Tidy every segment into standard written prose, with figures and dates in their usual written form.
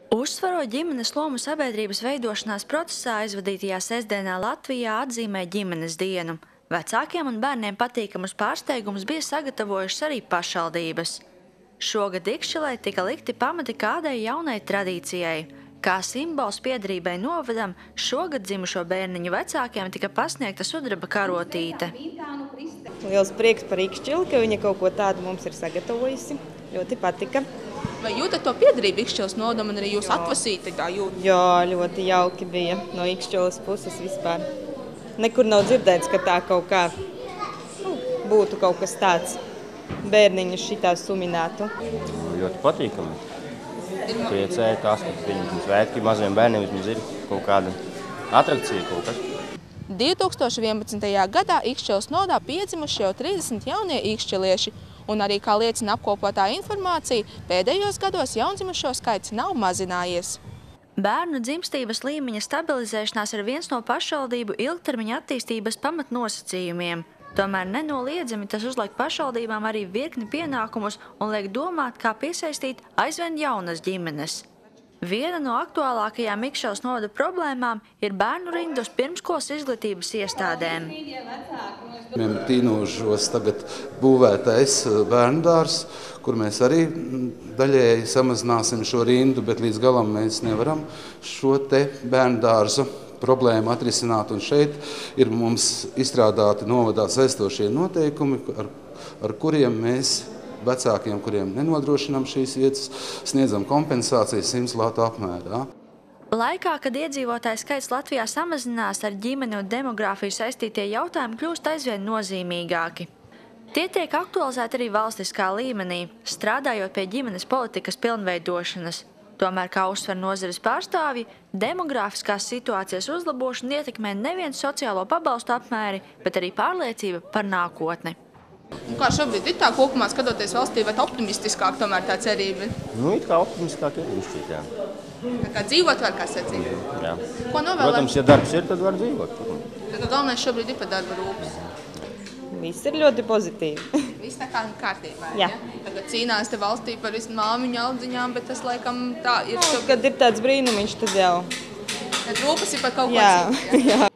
Uzsvarot ģimenes lomu sabiedrības veidošanās procesā, aizvadītajā sestdienā Latvijā atzīmē ģimenes dienu. Vecākiem un bērniem patīkamus pārsteigumus bija sagatavojušas arī pašvaldības. Šogad Ikšķilē tika likti pamati kādai jaunai tradīcijai. Kā simbols piederībai novadam, šogad dzimušo bērniņu vecākiem tika pasniegta sudraba karotīte. Liels prieks par Ikšķili, ka viņa kaut ko tādu mums ir sagatavojusi. Ļoti patika. Vai jūtat to piederību Ikšķiles novadam un arī jūs atvasīti tā jūt? Jā, ļoti jauki bija no Ikšķiles puses vispār. Nekur nav dzirdēts, ka tā kaut kā būtu kaut kas tāds. Bērniņu šitā suminētu. Ļoti patīkami. Priecēja tās, ka viņam svētki maziem bērniem vismaz ir kaut kāda atrakcija kaut kas. 2011. gadā Ikšķiles novadā piedzimuši jau 30 jaunie ikšķilieši, un arī, kā liecina apkopotā informācija, pēdējos gados jaundzimušo skaits nav mazinājies. Bērnu dzimstības līmeņa stabilizēšanās ir viens no pašvaldību ilgtermiņa attīstības pamatnosacījumiem. Tomēr nenoliedzami tas uzliek pašvaldībām arī virkni pienākumus un liek domāt, kā piesaistīt aizvien jaunas ģimenes. Viena no aktuālākajām Ikšķiles novada problēmām ir bērnu rindas pirmskolas izglītības iestādēm. Tīnožos tagad būvētais bērndārs, kur mēs arī daļēji samazināsim šo rindu, bet līdz galam mēs nevaram šo te bērndārzu problēmu atrisināt. Un šeit ir mums izstrādāti novadā saistošie noteikumi, ar kuriem mēs vecākiem, kuriem nenodrošinām šīs vietas, sniedzam kompensācijas 100 latu apmērā. Laikā, kad iedzīvotāju skaits Latvijā samazinās, ar ģimeni un demogrāfiju saistītie jautājumi kļūst aizvien nozīmīgāki. Tie tiek aktualizēti arī valstiskā līmenī, strādājot pie ģimenes politikas pilnveidošanas. Tomēr, kā uzsver nozares pārstāvji, demogrāfiskās situācijas uzlabošana ietekmē nevien sociālo pabalstu apmēri, bet arī pārliecība par nākotni. Kā šobrīd ir tā kopumā skatoties valstī, vai optimistiskāk tomēr tā cerība? It kā optimistiskāk ir izšķirt, jā. Tā kā dzīvot var, kā sacīt? Jā. Ko novēlēt? Protams, ja darbs ir, tad var dzīvot. Tad galvenais šobrīd ir par darba rūpes. Viss ir ļoti pozitīvi. Viss tā kā kārtībā, jā. Tagad cīnās te valstī par visu māmiņu aldziņām, bet tas laikam tā ir šobrīd. Kad ir tāds brīnumiņš, tad jau. Tad rūpes ir par kaut ko citu.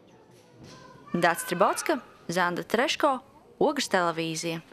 Dāts Tribotska, Zanda Treško, Ogres televīzija.